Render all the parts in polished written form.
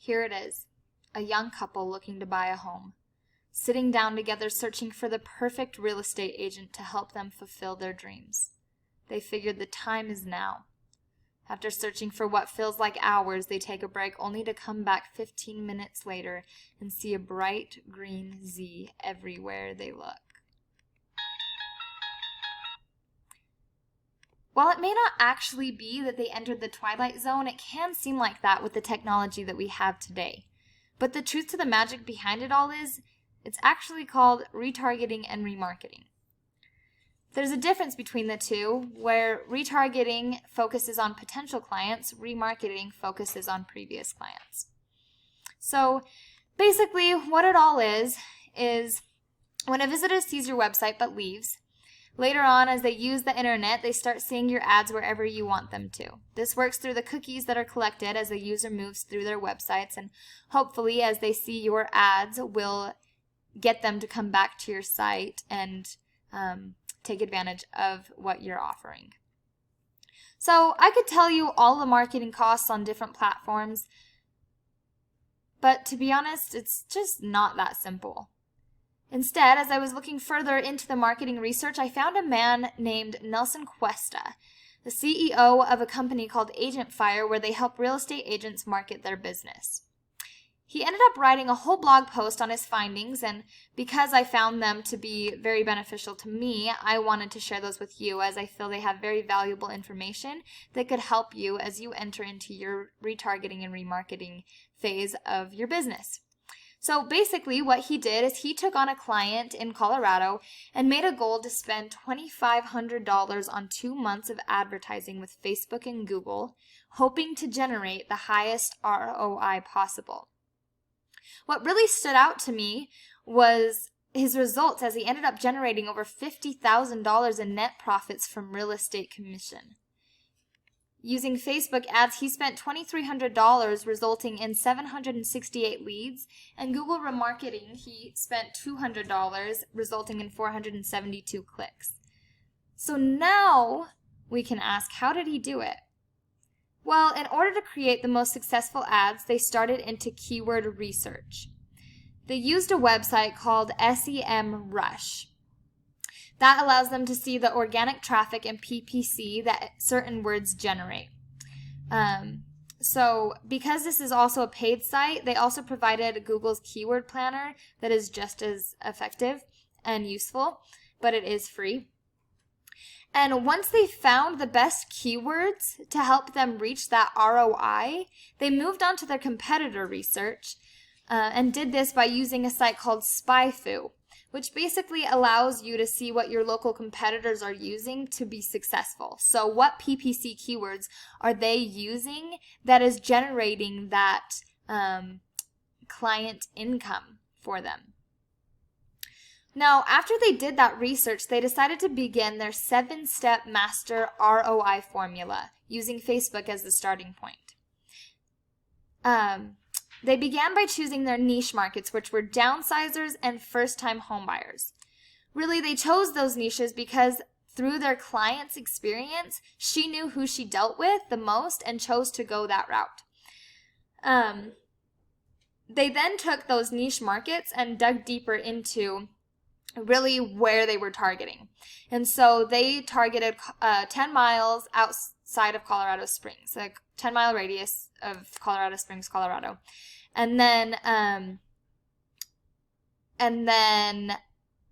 Here it is, a young couple looking to buy a home, sitting down together searching for the perfect real estate agent to help them fulfill their dreams. They figured the time is now. After searching for what feels like hours, they take a break only to come back 15 minutes later and see a bright green Z everywhere they look. While it may not actually be that they entered the twilight zone, it can seem like that with the technology that we have today. But the truth to the magic behind it all is, it's actually called retargeting and remarketing. There's a difference between the two, where retargeting focuses on potential clients, remarketing focuses on previous clients. So basically what it all is when a visitor sees your website but leaves, later on as they use the internet, they start seeing your ads wherever you want them to. This works through the cookies that are collected as the user moves through their websites, and hopefully as they see your ads will get them to come back to your site and take advantage of what you're offering. So I could tell you all the marketing costs on different platforms, but to be honest, it's just not that simple. Instead, as I was looking further into the marketing research, I found a man named Nelson Cuesta, the CEO of a company called Agent Fire, where they help real estate agents market their business. He ended up writing a whole blog post on his findings, and because I found them to be very beneficial to me, I wanted to share those with you, as I feel they have very valuable information that could help you as you enter into your retargeting and remarketing phase of your business. So basically what he did is he took on a client in Colorado and made a goal to spend $2,500 on 2 months of advertising with Facebook and Google, hoping to generate the highest ROI possible. What really stood out to me was his results, as he ended up generating over $50,000 in net profits from real estate commission. Using Facebook ads, he spent $2,300, resulting in 768 leads, and Google remarketing, he spent $200, resulting in 472 clicks. So now we can ask, how did he do it? Well, in order to create the most successful ads, they started into keyword research. They used a website called SEMrush. That allows them to see the organic traffic and PPC that certain words generate. So because this is also a paid site, they also provided Google's keyword planner that is just as effective and useful, but it is free. And once they found the best keywords to help them reach that ROI, they moved on to their competitor research and did this by using a site called SpyFu, which basically allows you to see what your local competitors are using to be successful. So what PPC keywords are they using that is generating that client income for them? Now, after they did that research, they decided to begin their 7-step master ROI formula using Facebook as the starting point. They began by choosing their niche markets, which were downsizers and first-time homebuyers. Really, they chose those niches because through their client's experience, she knew who she dealt with the most and chose to go that route. They then took those niche markets and dug deeper into really where they were targeting. And so they targeted 10 miles outside of Colorado Springs, a 10-mile radius of Colorado Springs, Colorado. And then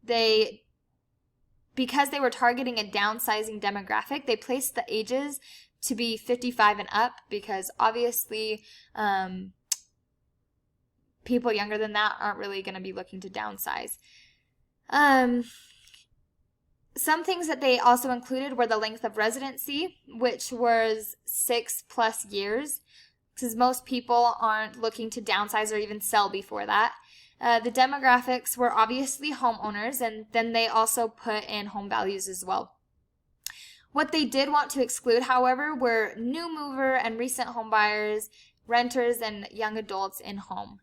they, because they were targeting a downsizing demographic, they placed the ages to be 55 and up, because obviously people younger than that aren't really going to be looking to downsize. Some things that they also included were the length of residency, which was 6+ years, because most people aren't looking to downsize or even sell before that. The demographics were obviously homeowners, and then they also put in home values as well. What they did want to exclude, however, were new mover and recent home buyers, renters, and young adults in home,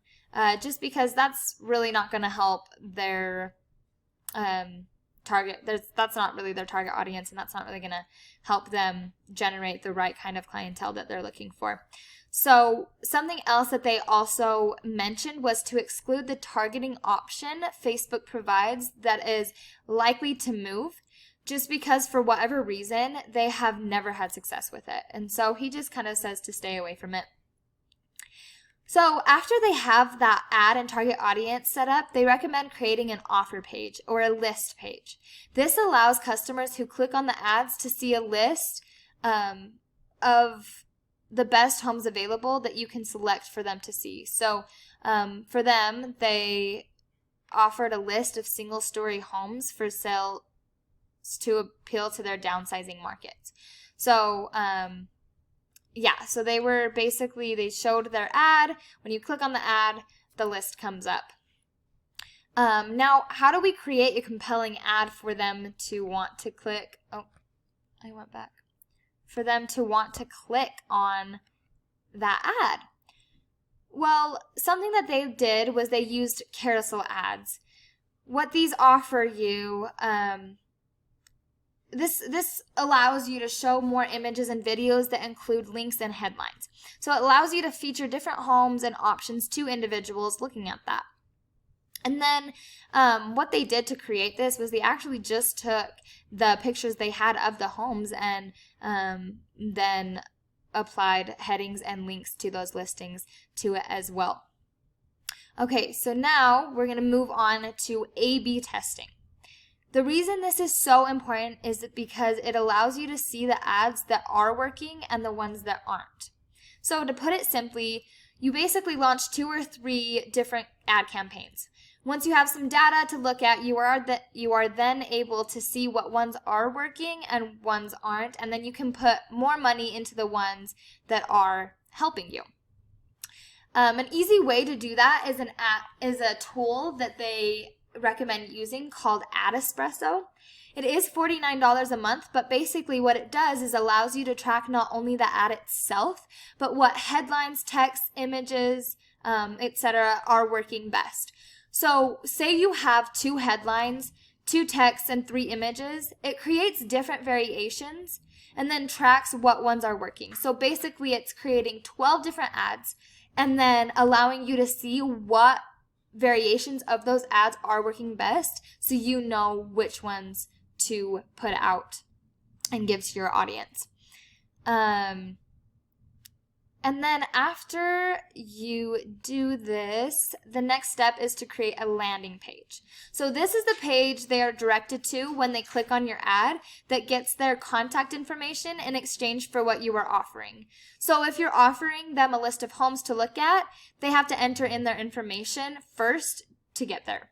just because that's really not going to help their that's not really their target audience, and that's not really going to help them generate the right kind of clientele that they're looking for. So something else that they also mentioned was to exclude the targeting option Facebook provides that is likely to move, just because for whatever reason they have never had success with it. And so he just kind of says to stay away from it. So after they have that ad and target audience set up, they recommend creating an offer page or a list page. This allows customers who click on the ads to see a list of the best homes available that you can select for them to see. So for them, they offered a list of single-story homes for sale to appeal to their downsizing markets. So so they showed their ad. When you click on the ad, the list comes up. Now, how do we create a compelling ad for them to want to click? Oh, I went back. For them to want to click on that ad? Well, something that they did was they used Carousel Ads. What these offer you, this allows you to show more images and videos that include links and headlines. So it allows you to feature different homes and options to individuals looking at that. And then what they did to create this was they actually just took the pictures they had of the homes and then applied headings and links to those listings to it as well. Okay, so now we're going to move on to A/B testing. The reason this is so important is because it allows you to see the ads that are working and the ones that aren't. So to put it simply, you basically launch 2 or 3 different ad campaigns. Once you have some data to look at, you are then able to see what ones are working and ones aren't, and then you can put more money into the ones that are helping you. An easy way to do that is a tool that they recommend using called Espresso. It is $49 a month, but basically what it does is allows you to track not only the ad itself, but what headlines, text, images, etc. are working best. So say you have 2 headlines, 2 texts, and 3 images. It creates different variations and then tracks what ones are working. So basically it's creating 12 different ads and then allowing you to see what variations of those ads are working best, so you know which ones to put out and give to your audience. And then after you do this, the next step is to create a landing page. So this is the page they are directed to when they click on your ad that gets their contact information in exchange for what you are offering. So if you're offering them a list of homes to look at, they have to enter in their information first to get there.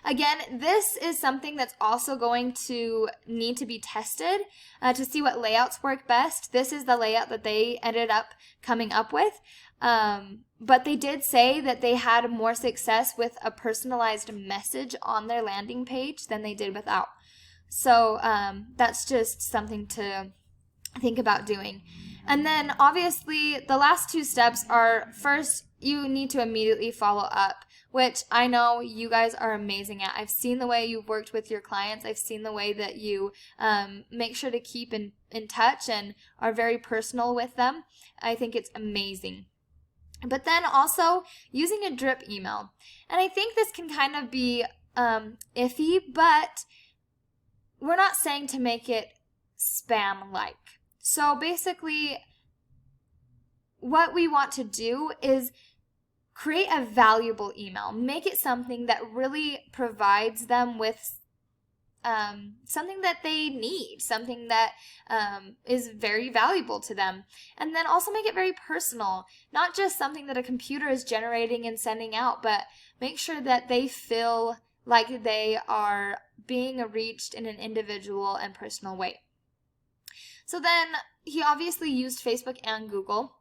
Again, this is something that's also going to need to be tested to see what layouts work best. This is the layout that they ended up coming up with. But they did say that they had more success with a personalized message on their landing page than they did without. So that's just something to think about doing. And then obviously the last 2 steps are, first, you need to immediately follow up, which I know you guys are amazing at. I've seen the way you've worked with your clients. I've seen the way that you make sure to keep in touch and are very personal with them. I think it's amazing. But then also using a drip email. And I think this can kind of be iffy, but we're not saying to make it spam-like. So basically, what we want to do is create a valuable email. Make it something that really provides them with something that they need, something that is very valuable to them. And then also make it very personal, not just something that a computer is generating and sending out, but make sure that they feel like they are being reached in an individual and personal way. So then he obviously used Facebook and Google.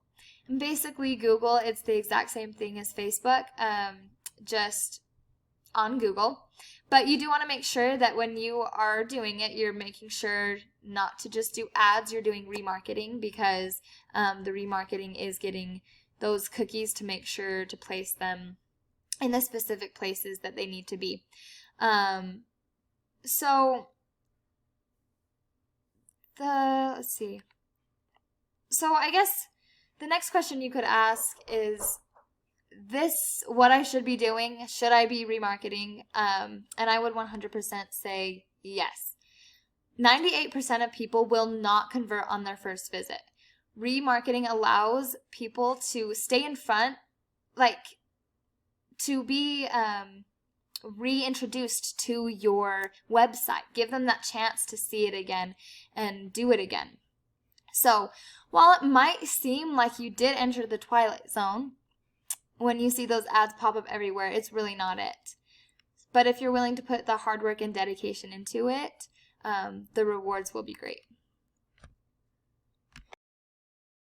And basically Google, it's the exact same thing as Facebook, just on Google. But you do want to make sure that when you are doing it, you're making sure not to just do ads, you're doing remarketing, because the remarketing is getting those cookies to make sure to place them in the specific places that they need to be. So let's see. So I guess the next question you could ask is this what I should be doing? Should I be remarketing? And I would 100% say yes. 98% of people will not convert on their first visit. Remarketing allows people to stay in front, like to be reintroduced to your website. Give them that chance to see it again and do it again. So while it might seem like you did enter the twilight zone, when you see those ads pop up everywhere, it's really not it. But if you're willing to put the hard work and dedication into it, the rewards will be great.